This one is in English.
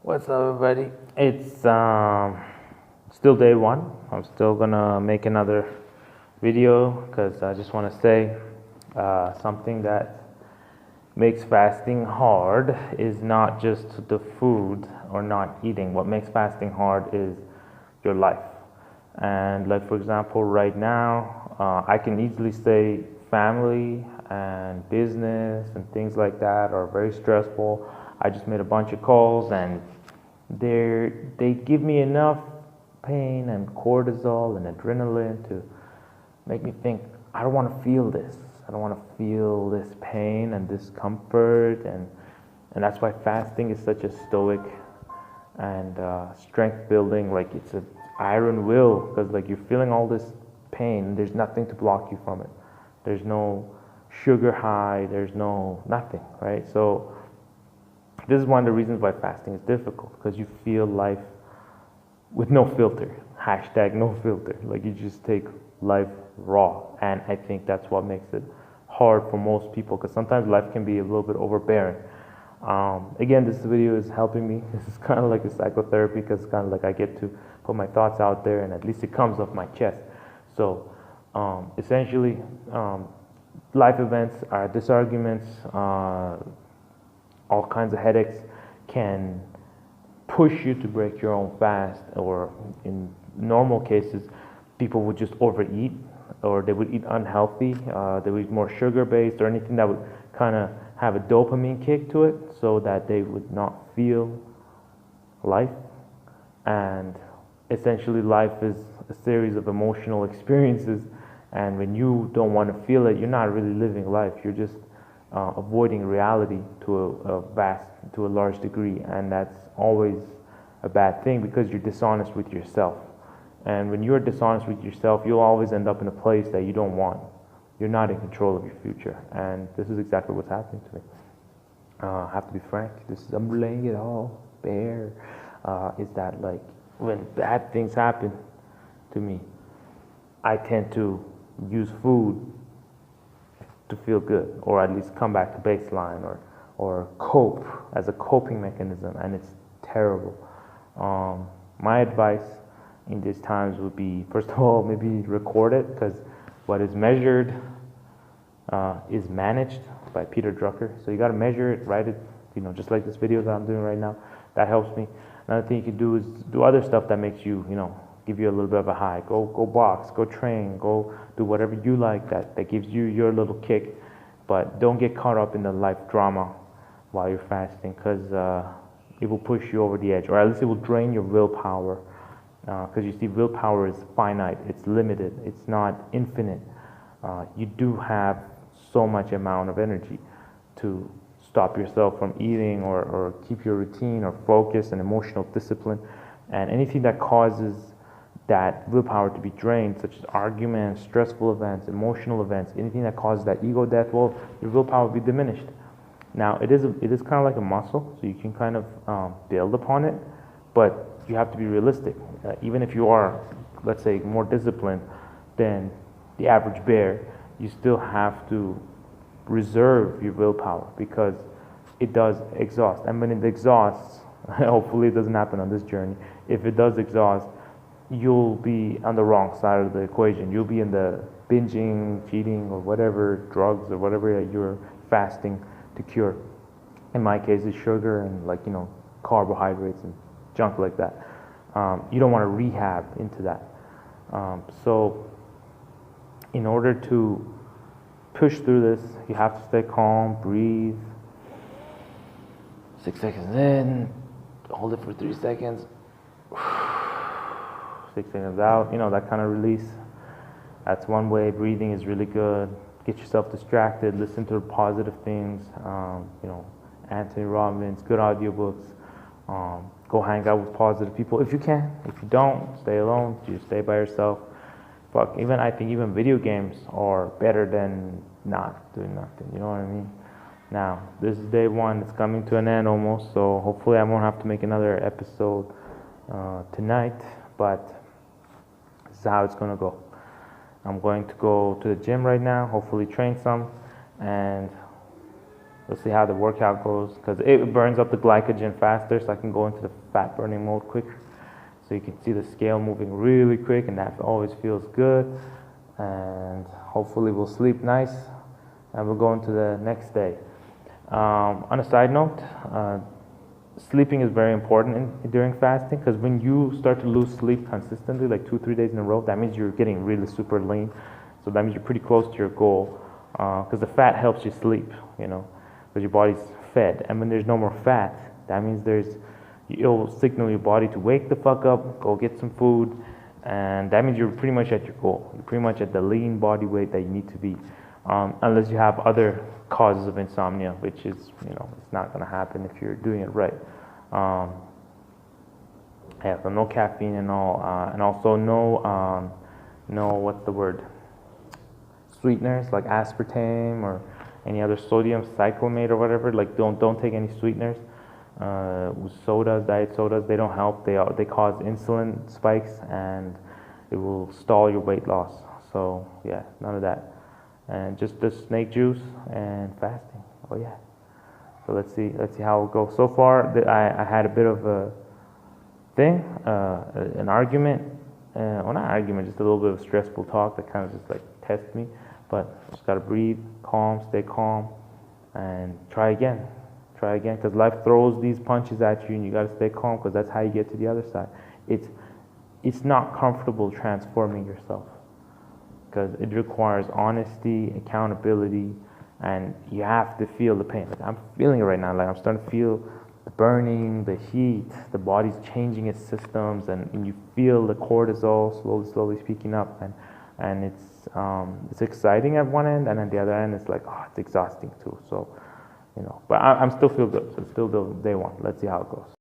What's up, everybody? It's still day one. I'm still gonna make another video because I just want to say something that makes fasting hard is not just the food or not eating. What makes fasting hard is your life. And, like, for example, right now, I can easily say family and business and things like that are very stressful. I just made a bunch of calls and they give me enough pain and cortisol and adrenaline to make me think I don't want to feel this. I don't want to feel this pain and discomfort, and that's why fasting is such a stoic and strength building. Like, it's an iron will, because like you're feeling all this pain. There's nothing to block you from it. There's no sugar high. There's no nothing, right? So this is one of the reasons why fasting is difficult, because you feel life with no filter. Hashtag no filter. Like, you just take life raw. And I think that's what makes it hard for most people, because sometimes life can be a little bit overbearing. Again, this video is helping me. This is kind of like a psychotherapy, because it's kind of like I get to put my thoughts out there and at least it comes off my chest. So essentially, life events, disarguments, all kinds of headaches can push you to break your own fast, or in normal cases, people would just overeat, or they would eat unhealthy, they would eat more sugar based or anything that would kind of have a dopamine kick to it, so that they would not feel life. And essentially, life is a series of emotional experiences, and when you don't want to feel it, you're not really living life. You're just avoiding reality to a large degree, and that's always a bad thing, because you're dishonest with yourself. And when you're dishonest with yourself, you'll always end up in a place that you don't want. You're not in control of your future, and this is exactly what's happening to me. I have to be frank. I'm laying it all bare. Is that, like, when bad things happen to me, I tend to use food to feel good, or at least come back to baseline, or cope as a coping mechanism, and it's terrible. My advice in these times would be, first of all, maybe record it, because what is measured is managed, by Peter Drucker. So you got to measure it, write it, just like this video that I'm doing right now. That helps me. Another thing you can do is do other stuff that makes you, give you a little bit of a high. Go box, go train, go do whatever you like that gives you your little kick. But don't get caught up in the life drama while you're fasting, because it will push you over the edge, or at least it will drain your willpower. Because you see, willpower is finite, it's limited, it's not infinite. You do have so much amount of energy to stop yourself from eating, or keep your routine, or focus and emotional discipline. And anything that causes that willpower to be drained, such as arguments, stressful events, emotional events, anything that causes that ego death, well, your willpower will be diminished. Now, it is kind of like a muscle, so you can kind of build upon it, but you have to be realistic. Even if you are, let's say, more disciplined than the average bear, you still have to reserve your willpower, because it does exhaust. And when it exhausts, hopefully it doesn't happen on this journey, if it does exhaust, you'll be on the wrong side of the equation. You'll be in the binging, cheating, or whatever, drugs, or whatever you're fasting to cure. In my case, it's sugar and, like, carbohydrates and junk like that. You don't want to rehab into that. So in order to push through this, you have to stay calm, breathe. 6 seconds in, hold it for 3 seconds. 6 seconds out, that kind of release. That's one way. Breathing is really good. Get yourself distracted, listen to positive things, Anthony Robbins, good audiobooks. Go hang out with positive people if you can. If you don't, stay alone. Just stay by yourself. I think even video games are better than not doing nothing. You know what I mean? Now, this is day one. It's coming to an end almost, so hopefully I won't have to make another episode tonight, but this is how it's going to go. I'm going to go to the gym right now, hopefully train some, and We'll see how the workout goes because it burns up the glycogen faster, so I can go into the fat burning mode quicker. So you can see the scale moving really quick, and that always feels good. And hopefully we'll sleep nice, and we'll go into the next day. On a side note, sleeping is very important during fasting because when you start to lose sleep consistently, like 2-3 days in a row, that means you're getting really super lean. So that means you're pretty close to your goal because the fat helps you sleep, because your body's fed. And when there's no more fat, that means it'll signal your body to wake the fuck up, go get some food, and that means you're pretty much at your goal. You're pretty much at the lean body weight that you need to be, unless you have other causes of insomnia, which is, it's not going to happen if you're doing it right. Yeah, so no caffeine and all, and also no, what's the word? Sweeteners like aspartame or any other sodium cyclamate or whatever. Like don't take any sweeteners. Sodas, diet sodas, they don't help. They cause insulin spikes and it will stall your weight loss. So yeah, none of that. And just the snake juice and fasting. Oh yeah. So let's see how it goes. So far, I had a bit of a thing, an argument. Well, not argument, just a little bit of stressful talk that kind of just like tests me. But just gotta breathe, calm, stay calm, and try again. Because life throws these punches at you, and you gotta stay calm because that's how you get to the other side. It's not comfortable transforming yourself because it requires honesty, accountability, and you have to feel the pain. Like I'm feeling it right now. Like I'm starting to feel the burning, the heat, the body's changing its systems, and you feel the cortisol slowly speaking up, and it's exciting at one end, and at the other end it's like, it's exhausting too. So, but I'm still feel good. So it's still day one. Let's see how it goes.